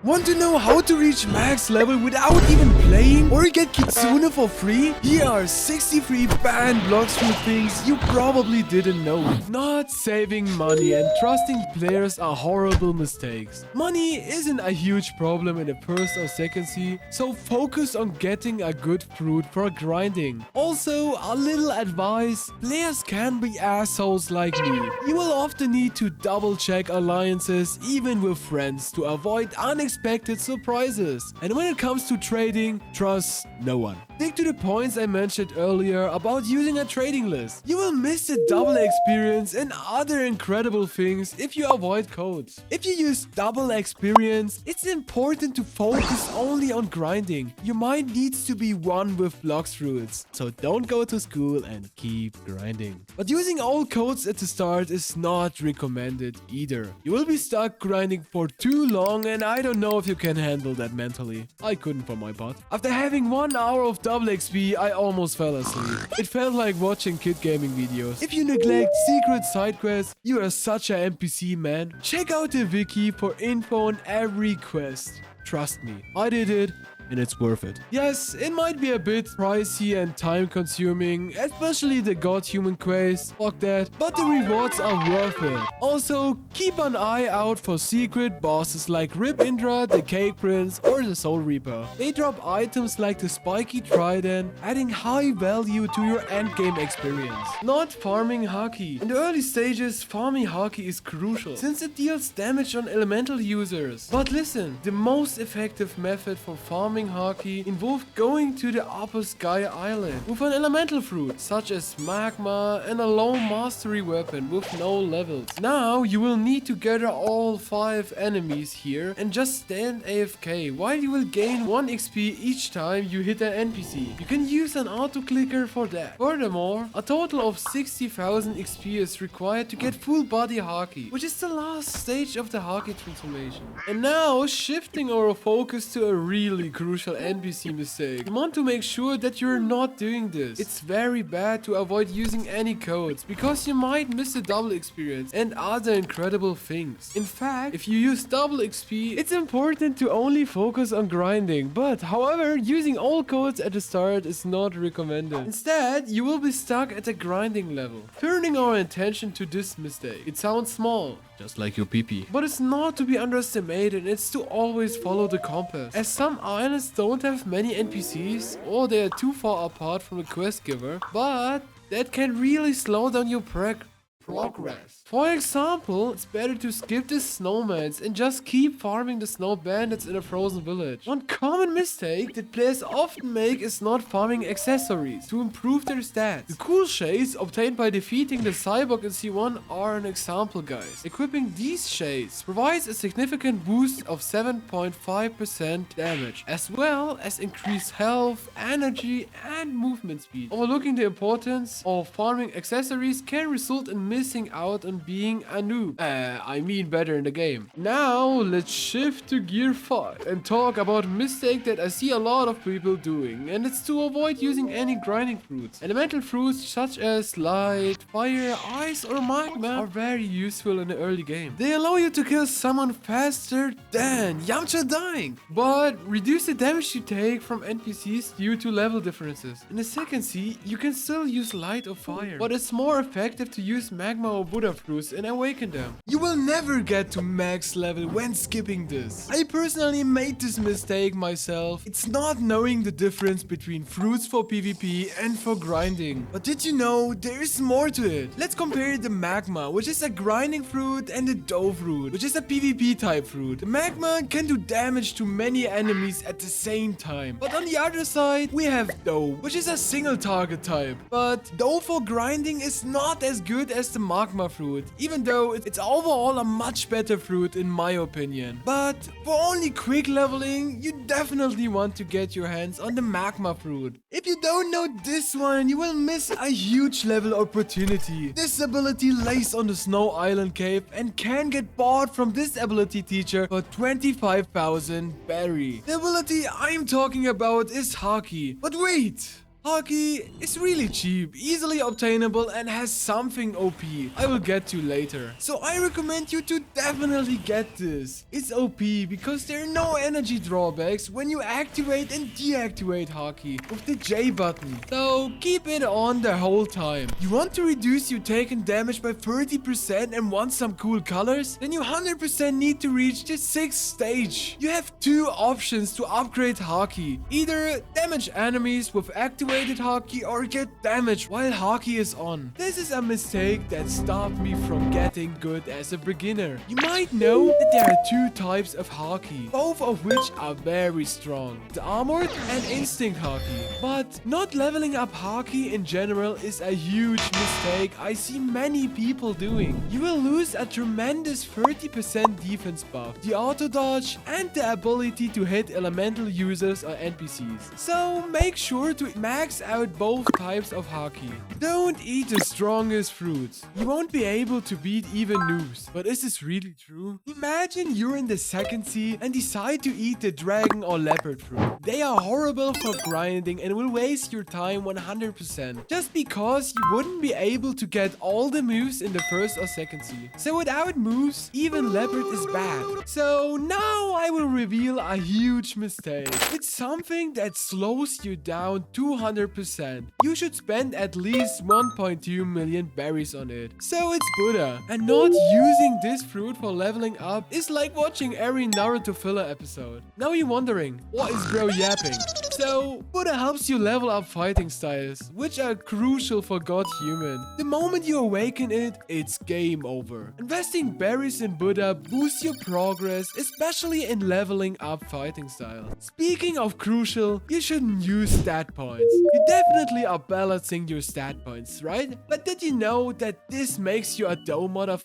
Want to know how to reach max level without even playing or get Kitsune for free? Here are 63 banned Blox Fruit things you probably didn't know. Not saving money and trusting players are horrible mistakes. Money isn't a huge problem in the first or second sea, so focus on getting a good fruit for grinding. Also, a little advice, players can be assholes like me. You will often need to double check alliances even with friends to avoid unexpected surprises. And when it comes to trading, trust no one. Stick to the points I mentioned earlier about using a trading list. You will miss the double experience and other incredible things if you avoid codes. If you use double experience, it's important to focus only on grinding. Your mind needs to be one with Blox Fruits, so don't go to school and keep grinding. But using all codes at the start is not recommended either. You will be stuck grinding for too long, and I don't know if you can handle that mentally. I couldn't for my part. After having 1 hour of double XP, I almost fell asleep. It felt like watching kid gaming videos. If you neglect secret side quests, you are such a NPC, man. Check out the wiki for info on every quest. Trust me, I did it. And it's worth it. Yes, it might be a bit pricey and time consuming, especially the God Human quest, fuck that, but the rewards are worth it. Also, keep an eye out for secret bosses like Rip Indra, the Cake Prince, or the Soul Reaper. They drop items like the Spiky Trident, adding high value to your endgame experience. Not farming Haki. In the early stages, farming Haki is crucial, since it deals damage on elemental users. But listen, the most effective method for farming Haki involved going to the upper sky island with an elemental fruit such as magma and a low mastery weapon with no levels. Now you will need to gather all 5 enemies here and just stand AFK while you will gain 1 XP each time you hit an NPC. You can use an auto clicker for that. Furthermore, a total of 60,000 XP is required to get full body Haki, which is the last stage of the Haki transformation. And now shifting our focus to a really crucial NPC mistake. You want to make sure that you're not doing this. It's very bad to avoid using any codes because you might miss the double experience and other incredible things. In fact, if you use double XP, it's important to only focus on grinding. But however, using all codes at the start is not recommended. Instead, you will be stuck at a grinding level. Turning our attention to this mistake. It sounds small, just like your PP, but it's not to be underestimated. It's to always follow the compass. As some islands don't have many NPCs or they are too far apart from the quest giver, but that can really slow down your progress. For example, it's better to skip the snowmans and just keep farming the snow bandits in a frozen village. One common mistake that players often make is not farming accessories to improve their stats. The cool shades obtained by defeating the cyborg in C1 are an example, guys. Equipping these shades provides a significant boost of 7.5% damage, as well as increased health, energy, and movement speed. Overlooking the importance of farming accessories can result in missing out on being a noob. I mean better in the game. Now let's shift to gear 5 and talk about a mistake that I see a lot of people doing, and it's to avoid using any grinding fruits. Elemental fruits such as light, fire, ice, or magma are very useful in the early game. They allow you to kill someone faster than Yamcha dying, but reduce the damage you take from NPCs due to level differences. In the second sea, you can still use light or fire, but it's more effective to use magma or Buddha fruits and awaken them. You will never get to max level when skipping this. I personally made this mistake myself. It's not knowing the difference between fruits for PvP and for grinding. But did you know there is more to it? Let's compare the magma, which is a grinding fruit, and the dough fruit, which is a PvP type fruit. The magma can do damage to many enemies at the same time. But on the other side, we have dough, which is a single target type. But dough for grinding is not as good as the magma fruit, even though it's overall a much better fruit in my opinion. But for only quick leveling, you definitely want to get your hands on the magma fruit. If you don't know this one, you will miss a huge level opportunity. This ability lays on the Snow Island cave and can get bought from this ability teacher for 25,000 berry. The ability I'm talking about is Haki. But wait! Hockey is really cheap, easily obtainable, and has something OP I will get to later. So I recommend you to definitely get this. It's OP because there are no energy drawbacks when you activate and deactivate Hockey with the J button. So keep it on the whole time. You want to reduce your taken damage by 30% and want some cool colors? Then you 100% need to reach the 6th stage. You have two options to upgrade Hockey. Either damage enemies with activated Hockey or get damaged while Hockey is on. This is a mistake that stopped me from getting good as a beginner. You might know that there are two types of Hockey, both of which are very strong. The armored and instinct Hockey. But not leveling up Hockey in general is a huge mistake I see many people doing. You will lose a tremendous 30% defense buff, the auto dodge, and the ability to hit elemental users or NPCs. So make sure to max out both types of Hockey. Don't eat the strongest fruits. You won't be able to beat even noobs. But is this really true? Imagine you're in the second sea and decide to eat the dragon or leopard fruit. They are horrible for grinding and will waste your time 100%. Just because you wouldn't be able to get all the moves in the first or second sea. So without moves, even leopard is bad. So now I will reveal a huge mistake. It's something that slows you down 200%. You should spend at least 1.2 million berries on it. So it's Buddha. And not using this fruit for leveling up is like watching every Naruto filler episode. Now you're wondering, what is bro yapping? So Buddha helps you level up fighting styles, which are crucial for God Human. The moment you awaken it, it's game over. Investing berries in Buddha boosts your progress, especially in leveling up fighting style. Speaking of crucial, you shouldn't use stat points. You definitely are balancing your stat points, right? But did you know that this makes you a dumb motherfucker?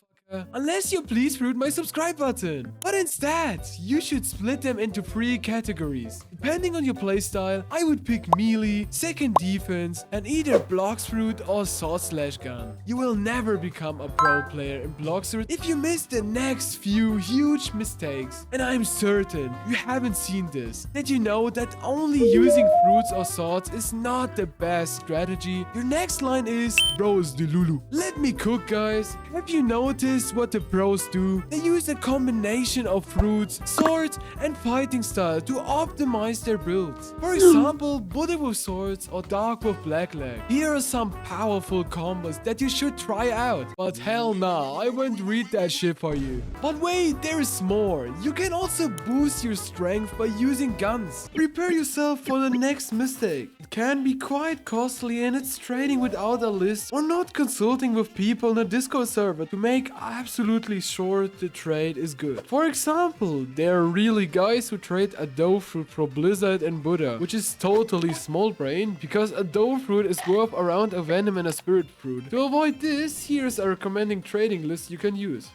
Unless you please fruit my subscribe button. But instead, you should split them into 3 categories. Depending on your playstyle, I would pick melee, second defense, and either Blox fruit or sword/gun. You will never become a pro player in Blox fruit if you miss the next few huge mistakes. And I'm certain you haven't seen this. Did you know that only using fruits or swords is not the best strategy? Your next line is, bros de Lulu. Let me cook, guys. Have you noticed what the pros do? They use a combination of fruits, swords, and fighting style to optimize their builds. For example, Buddha with swords or Dark with black leg. Here are some powerful combos that you should try out. But hell nah, I won't read that shit for you. But wait, there is more. You can also boost your strength by using guns. Prepare yourself for the next mistake. It can be quite costly and it's trading without a list or not consulting with people in a Discord server to make absolutely sure the trade is good. For example, there are really guys who trade a dough fruit for Blizzard and Buddha, which is totally small brain because a dough fruit is worth around a venom and a spirit fruit. To avoid this, here's a recommending trading list you can use.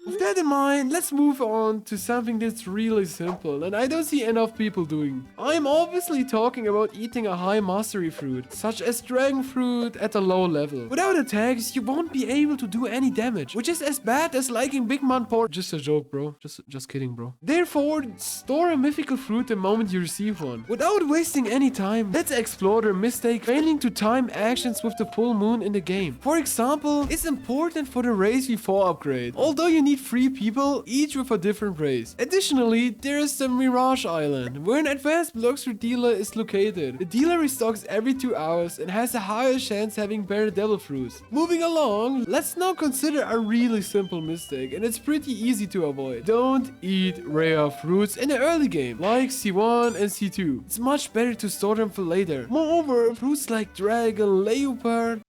With that in mind, let's move on to something that's really simple and I don't see enough people doing. I'm obviously talking about eating a high mastery fruit, such as dragon fruit at a low level. Without attacks, you won't be able to do any damage, which is as bad as liking Big Man pork. Just a joke, bro. Just kidding, bro. Therefore, store a mythical fruit the moment you receive one. Without wasting any time, let's explore the mistake failing to time actions with the full moon in the game. For example, it's important for the race v4 upgrade, although you need 3 people, each with a different race. Additionally, there is the Mirage Island, where an advanced Blox dealer is located. The dealer restocks every 2 hours and has a higher chance having better devil fruits. Moving along, let's now consider a really simple mistake, and it's pretty easy to avoid. Don't eat rare fruits in the early game, like C1 and C2. It's much better to store them for later. Moreover, fruits like dragon, leopard,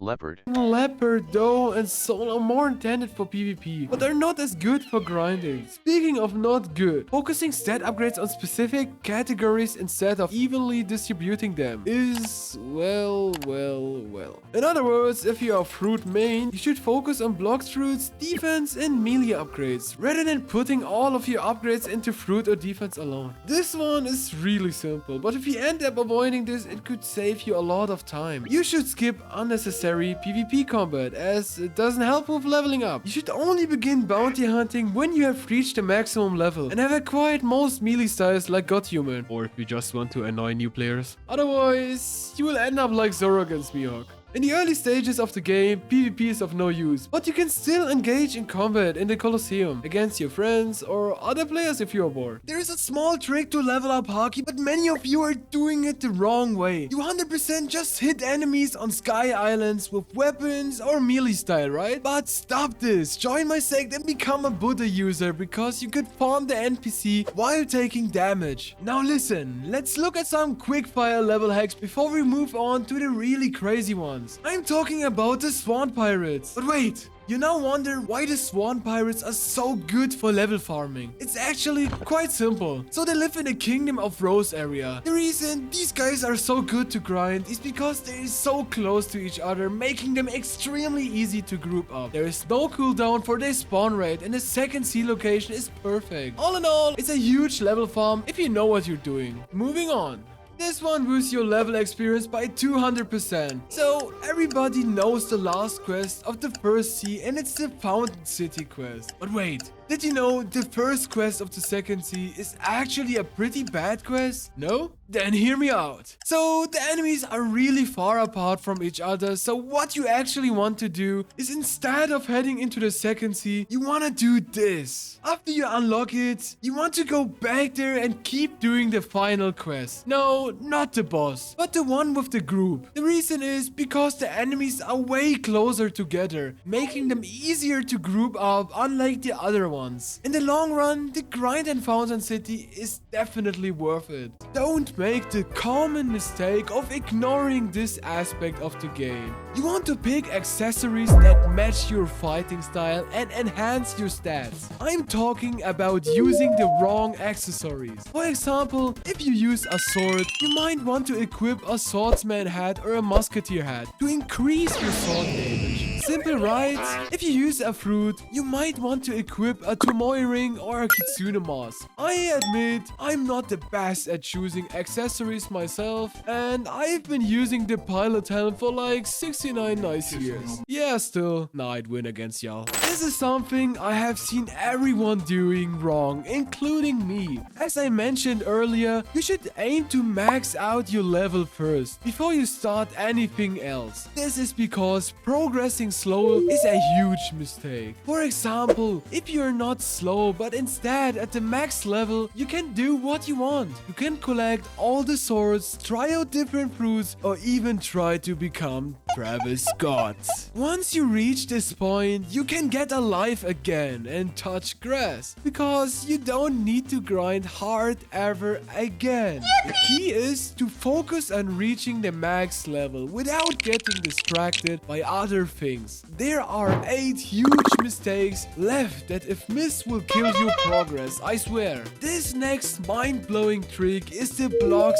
doe, and so on are more intended for PvP, but are not as good for grinding. Speaking of not good, focusing stat upgrades on specific categories instead of evenly distributing them is, well. In other words, if you are fruit main, you should focus on Blox fruits, defense, and melee upgrades, rather than putting all of your upgrades into fruit or defense alone. This one is really simple, but if you end up avoiding this, it could save you a lot of time. You should skip unnecessary PvP combat, as it doesn't help with leveling up. You should only begin bounty bounty hunting when you have reached the maximum level and have acquired most melee styles like God Human, or if you just want to annoy new players. Otherwise, you will end up like Zoro against Mihawk. In the early stages of the game, PvP is of no use, but you can still engage in combat in the Colosseum against your friends or other players if you are bored. There is a small trick to level up Haki, but many of you are doing it the wrong way. You 100% just hit enemies on Sky Islands with weapons or melee style, right? But stop this, join my sect and become a Buddha user because you could farm the NPC while taking damage. Now listen, let's look at some quickfire level hacks before we move on to the really crazy ones. I'm talking about the Swan Pirates. But wait, you now wonder why the Swan Pirates are so good for level farming. It's actually quite simple. So they live in the Kingdom of Rose area. The reason these guys are so good to grind is because they're so close to each other, making them extremely easy to group up. There is no cooldown for their spawn rate and the second sea location is perfect. All in all, it's a huge level farm if you know what you're doing. Moving on. This one boosts your level experience by 200%. So everybody knows the last quest of the first sea and it's the Fountain City quest. But wait, did you know the first quest of the second sea is actually a pretty bad quest? No? Then hear me out. So the enemies are really far apart from each other, so what you actually want to do is instead of heading into the second sea, you want to do this. After you unlock it, you want to go back there and keep doing the final quest. No, not the boss, but the one with the group. The reason is because the enemies are way closer together, making them easier to group up unlike the other ones. In the long run, the grind in Fountain City is definitely worth it. Don't make the common mistake of ignoring this aspect of the game. You want to pick accessories that match your fighting style and enhance your stats. I'm talking about using the wrong accessories. For example, if you use a sword, you might want to equip a swordsman hat or a musketeer hat to increase your sword damage. Simple, right? If you use a fruit, you might want to equip a Tomoe ring or a Kitsune mask. I admit, I'm not the best at choosing accessories myself, and I've been using the pilot helm for like 69 nice years. Yeah, still, nah, I'd win against y'all. This is something I have seen everyone doing wrong, including me. As I mentioned earlier, you should aim to max out your level first, before you start anything else. This is because progressing slow is a huge mistake. For example, if you're not slow but instead at the max level, you can do what you want. You can collect all the swords, try out different fruits, or even try to become Travis Scott. Once you reach this point, you can get alive again and touch grass, because you don't need to grind hard ever again. The key is to focus on reaching the max level without getting distracted by other things. There are 8 huge mistakes left that if missed will kill your progress, I swear. This next mind-blowing trick is the Blox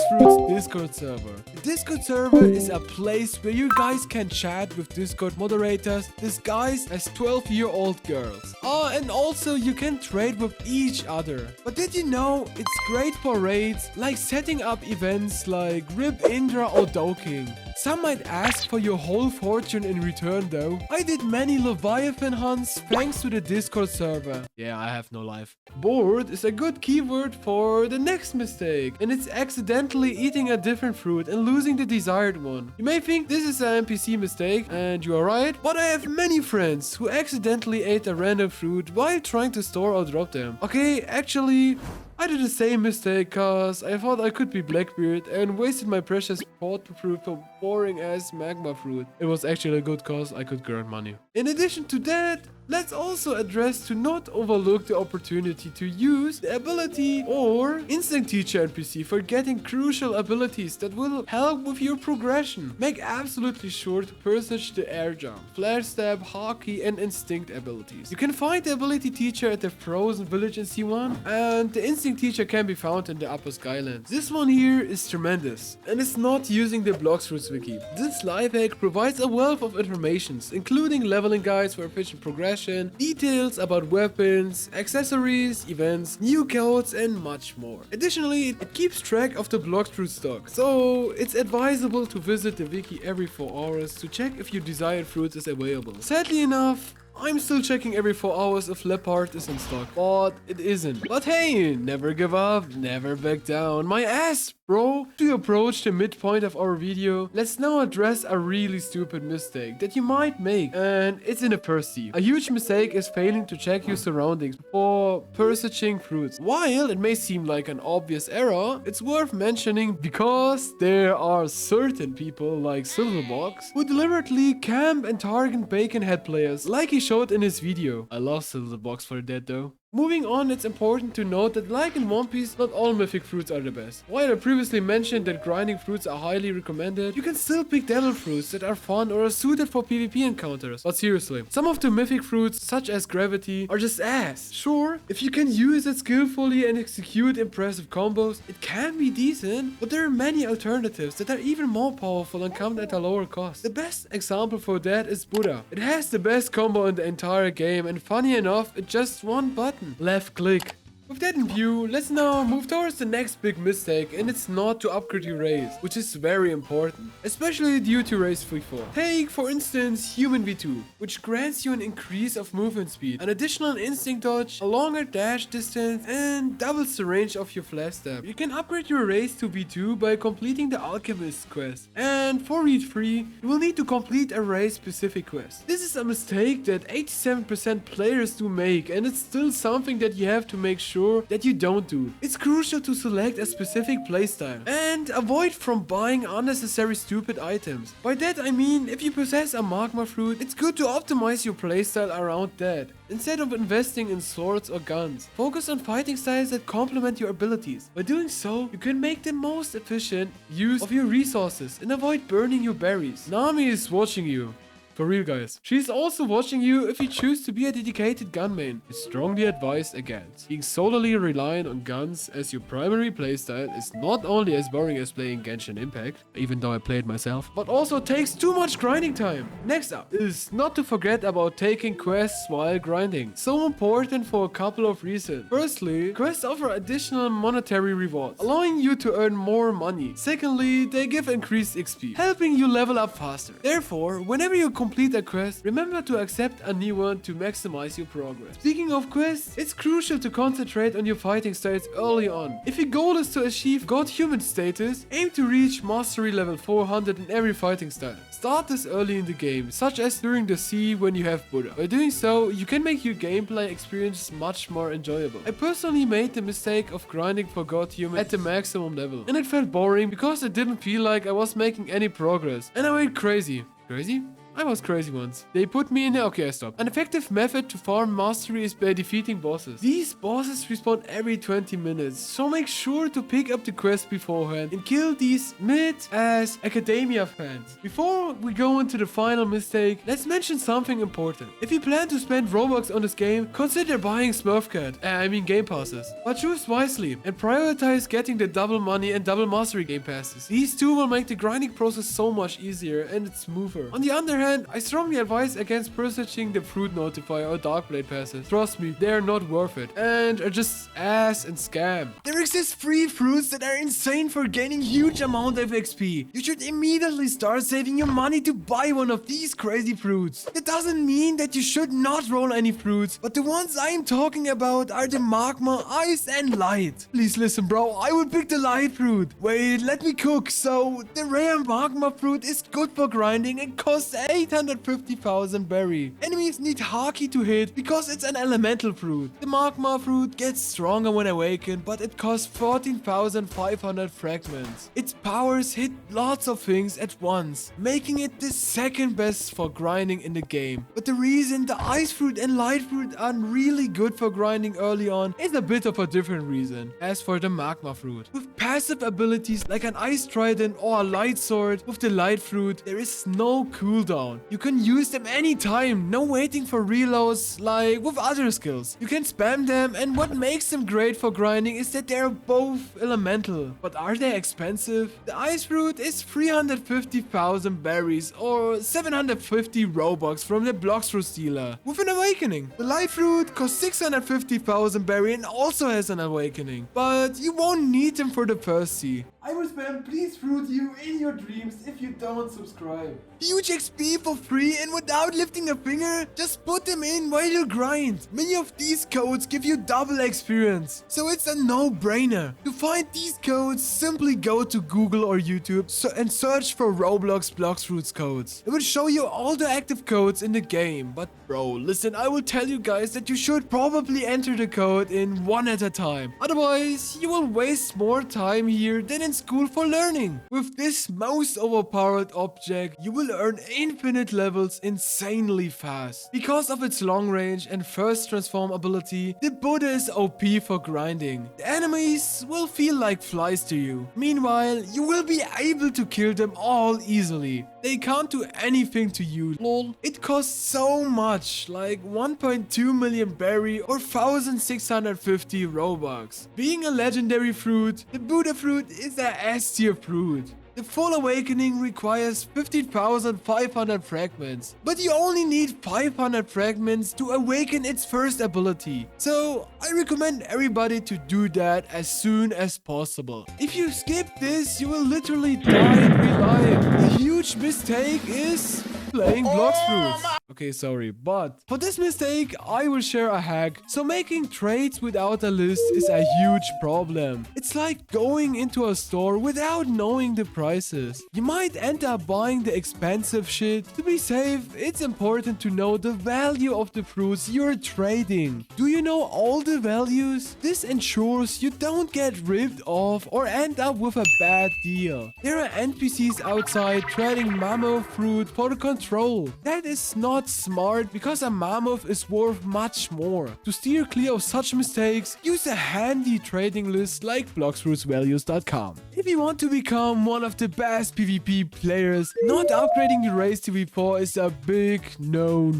Discord server. The Discord server is a place where you guys can chat with Discord moderators disguised as 12-year-old girls. And also you can trade with each other. But did you know it's great for raids, like setting up events like Rip Indra or Doking? Some might ask for your whole fortune in return though. I did many Leviathan hunts thanks to the Discord server. Yeah, I have no life. Bored is a good keyword for the next mistake, and it's accidentally eating a different fruit and losing the desired one. You may think this is an NPC mistake, and you are right, but I have many friends who accidentally ate a random fruit while trying to store or drop them. Okay, actually, I did the same mistake cause I thought I could be Blackbeard and wasted my precious pot fruit for boring ass magma fruit. It was actually a good cause I could earn money. In addition to that, let's also address to not overlook the opportunity to use the ability or instinct teacher NPC for getting crucial abilities that will help with your progression. Make absolutely sure to purchase the air jump, flash stab, hockey and instinct abilities. You can find the ability teacher at the frozen village in C1, and the instinct teacher can be found in the upper skylands. This one here is tremendous and it's not using the Blox wiki. This life hack provides a wealth of informations, including leveling guides for efficient progression, details about weapons, accessories, events, new codes, and much more. Additionally, it keeps track of the Blox fruit stock, so it's advisable to visit the wiki every 4 hours to check if your desired fruit is available. Sadly enough, I'm still checking every 4 hours if Leopard is in stock, but it isn't. But hey, never give up, never back down. My ass, bro. To approach the midpoint of our video, let's now address a really stupid mistake that you might make, and it's in the Percy. A huge mistake is failing to check your surroundings before purchasing fruits. While it may seem like an obvious error, it's worth mentioning because there are certain people like Silverbox who deliberately camp and target bacon head players like he showed in his video. I love Silverbox for that though. Moving on, it's important to note that like in One Piece, not all mythic fruits are the best. While I previously mentioned that grinding fruits are highly recommended, you can still pick devil fruits that are fun or are suited for PvP encounters. But seriously, some of the mythic fruits, such as gravity, are just ass. Sure, if you can use it skillfully and execute impressive combos, it can be decent, but there are many alternatives that are even more powerful and come at a lower cost. The best example for that is Buddha. It has the best combo in the entire game, and funny enough, it's just one button. Left click. With that in view, let's now move towards the next big mistake, and it's not to upgrade your race, which is very important, especially due to race free fall. Take, for instance, Human V2, which grants you an increase of movement speed, an additional instinct dodge, a longer dash distance, and doubles the range of your flash step. You can upgrade your race to V2 by completing the Alchemist quest, and for V3, you will need to complete a race specific quest. This is a mistake that 87% players do make, and it's still something that you have to make sure that you don't do. It's crucial to select a specific playstyle and avoid from buying unnecessary stupid items. By that I mean, if you possess a magma fruit, it's good to optimize your playstyle around that. Instead of investing in swords or guns, focus on fighting styles that complement your abilities. By doing so, you can make the most efficient use of your resources and avoid burning your berries. Nami is watching you. For real, guys. She's also watching you if you choose to be a dedicated gun main. It's strongly advised against. Being solely reliant on guns as your primary playstyle is not only as boring as playing Genshin Impact, even though I play it myself, but also takes too much grinding time. Next up is not to forget about taking quests while grinding. So important for a couple of reasons. Firstly, quests offer additional monetary rewards, allowing you to earn more money. Secondly, they give increased XP, helping you level up faster. Therefore, whenever you complete a quest, remember to accept a new one to maximize your progress. Speaking of quests, it's crucial to concentrate on your fighting styles early on. If your goal is to achieve God Human status, aim to reach mastery level 400 in every fighting style. Start this early in the game, such as during the sea when you have Buddha. By doing so, you can make your gameplay experience much more enjoyable. I personally made the mistake of grinding for God Human at the maximum level, and it felt boring because it didn't feel like I was making any progress, and I went crazy. Crazy? I was crazy once. They put me in there. Okay, I stopped. An effective method to farm mastery is by defeating bosses. These bosses respawn every 20 minutes, so make sure to pick up the quest beforehand and kill these mid-ass academia fans. Before we go into the final mistake, let's mention something important. If you plan to spend Robux on this game, consider buying Game passes. But choose wisely and prioritize getting the double money and double mastery game passes. These two will make the grinding process so much easier and it's smoother. On the other hand, I strongly advise against purchasing the Fruit Notifier or Darkblade passes. Trust me, they are not worth it and are just ass and scam. There exist free fruits that are insane for gaining huge amount of XP. You should immediately start saving your money to buy one of these crazy fruits. That doesn't mean that you should not roll any fruits, but the ones I'm talking about are the Magma, Ice and Light. Please listen, bro, I would pick the Light fruit. Wait, let me cook. So, the rare Magma fruit is good for grinding and costs 850,000 berry. Enemies need Haki to hit because it's an elemental fruit. The Magma fruit gets stronger when awakened, but it costs 14,500 fragments. Its powers hit lots of things at once, making it the second best for grinding in the game. But the reason the Ice fruit and Light fruit are really good for grinding early on is a bit of a different reason. As for the Magma fruit, with passive abilities like an Ice Trident or a Light Sword with the Light fruit, there is no cooldown. You can use them anytime, no waiting for reloads like with other skills. You can spam them, and what makes them great for grinding is that they are both elemental. But are they expensive? The Ice fruit is 350,000 berries or 750 Robux from the Blox fruit dealer with an awakening. The Light fruit costs 650,000 berry and also has an awakening, but you won't need them for the first sea. I will spam please fruit you in your dreams if you don't subscribe. Huge XP for free and without lifting a finger? Just put them in while you grind. Many of these codes give you double experience, so it's a no-brainer. To find these codes, simply go to Google or YouTube and search for Roblox Blox Fruits codes. It will show you all the active codes in the game. But bro, listen, I will tell you guys that you should probably enter the code in one at a time. Otherwise, you will waste more time here than in school for learning. With this most overpowered object, you will earn infinite levels insanely fast. Because of its long range and first transform ability, the Buddha is OP for grinding. The enemies will feel like flies to you. Meanwhile, you will be able to kill them all easily. They can't do anything to you, lol. It costs so much, like 1.2 million berry or 1650 Robux. Being a legendary fruit, the Buddha fruit is a S tier fruit. The full awakening requires 15,500 fragments, but you only need 500 fragments to awaken its first ability. So I recommend everybody to do that as soon as possible. If you skip this, you will literally die in real life. The huge mistake is playing Blox Fruits. Okay, sorry, but for this mistake, I will share a hack. So making trades without a list is a huge problem. It's like going into a store without knowing the prices. You might end up buying the expensive shit. To be safe, it's important to know the value of the fruits you're trading. Do you know all the values? This ensures you don't get ripped off or end up with a bad deal. There are NPCs outside trading mammoth fruit for the control. That is not smart because a mammoth is worth much more. To steer clear of such mistakes, use a handy trading list like bloxfruitsvalues.com. If you want to become one of the best PvP players, not upgrading your race to V4 is a big no.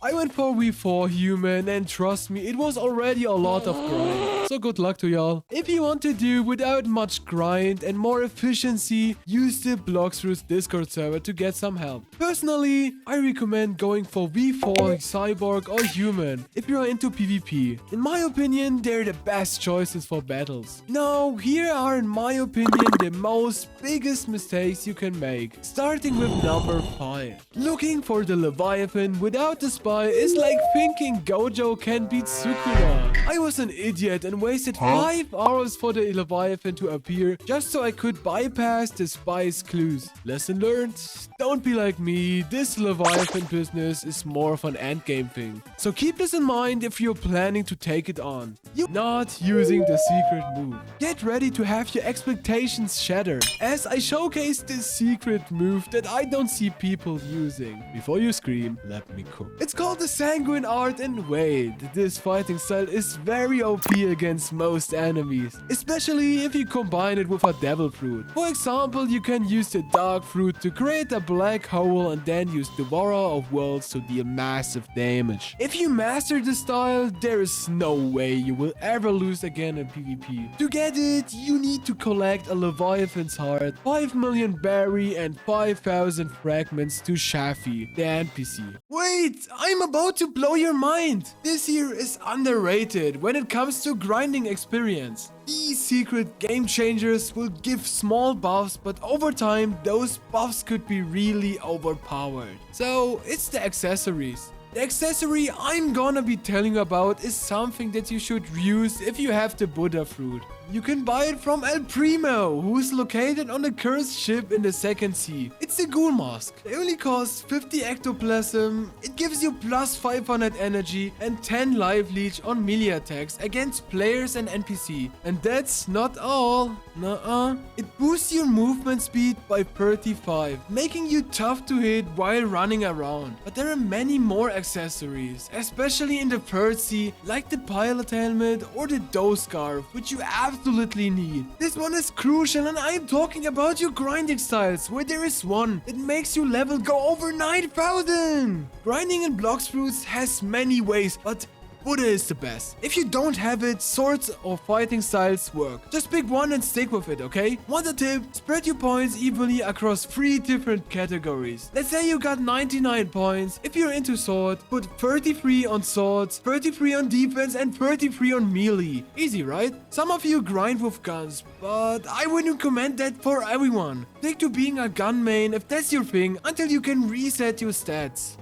I went for V4 human and trust me, it was already a lot of grind. So good luck to y'all. If you want to do without much grind and more efficiency, use the Blox Fruits Discord server to get some help. Personally, I recommend going for V4, Cyborg or Human if you are into PvP. In my opinion, they're the best choices for battles. Now, here are in my opinion the most biggest mistakes you can make. Starting with number 5. Looking for the Leviathan without the spy is like thinking Gojo can beat Sukuna. I was an idiot and wasted 5 hours for the Leviathan to appear just so I could bypass the spy's clues. Lesson learned? Don't be like me. This Leviathan business is more of an endgame thing. So keep this in mind if you're planning to take it on. You're not using the secret move. Get ready to have your expectations shattered as I showcase this secret move that I don't see people using. Before you scream, let me cook. It's called the Sanguine Art, and wait, this fighting style is very OP against most enemies, especially if you combine it with a devil fruit. For example, you can use the dark fruit to create a black hole and then use Devourer of Worlds to deal massive damage. If you master the style, there is no way you will ever lose again in PvP. To get it, you need to collect a Leviathan's heart, 5 million berry and 5,000 fragments to Shafi, the NPC. Wait, I'm about to blow your mind. This here is underrated when it comes to grinding experience. These secret game changers will give small buffs, but over time those buffs could be really overpowered. So it's the accessories. The accessory I'm gonna be telling you about is something that you should use if you have the Buddha fruit. You can buy it from El Primo, who is located on the cursed ship in the second sea. It's the Ghoul Mask. It only costs 50 ectoplasm. It gives you plus 500 energy and 10 life leech on melee attacks against players and NPC. And that's not all. Nuh-uh. It boosts your movement speed by 35, making you tough to hit while running around. But there are many more accessories, especially in the third sea, like the pilot helmet or the doe scarf, which you absolutely need. This one is crucial, and I'm talking about your grinding styles, where there is one that makes your level go over 9,000. Grinding in Blox Fruits has many ways, but Buddha is the best. If you don't have it, swords or fighting styles work. Just pick one and stick with it, okay? One tip, spread your points evenly across 3 different categories. Let's say you got 99 points. If you're into sword, put 33 on swords, 33 on defense and 33 on melee. Easy, right? Some of you grind with guns, but I wouldn't recommend that for everyone. Stick to being a gun main if that's your thing until you can reset your stats.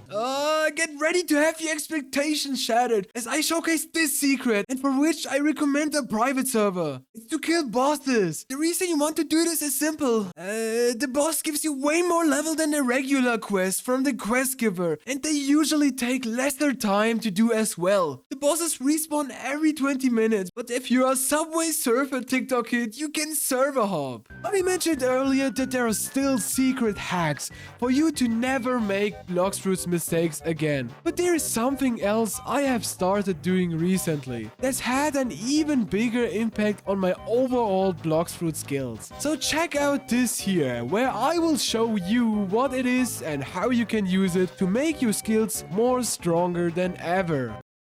Get ready to have your expectations shattered as I showcase this secret and for which I recommend a private server. It's to kill bosses. The reason you want to do this is simple. The boss gives you way more level than a regular quest from the quest giver and they usually take lesser time to do as well. The bosses respawn every 20 minutes, but if you're a Subway Surfer TikTok kid, you can server hop. I mentioned earlier that there are still secret hacks for you to never make Blox mistakes again. But there is something else I have started doing recently that's had an even bigger impact on my overall Blox skills. So check out this here, where I will show you what it is and how you can use it to make your skills more stronger than ever.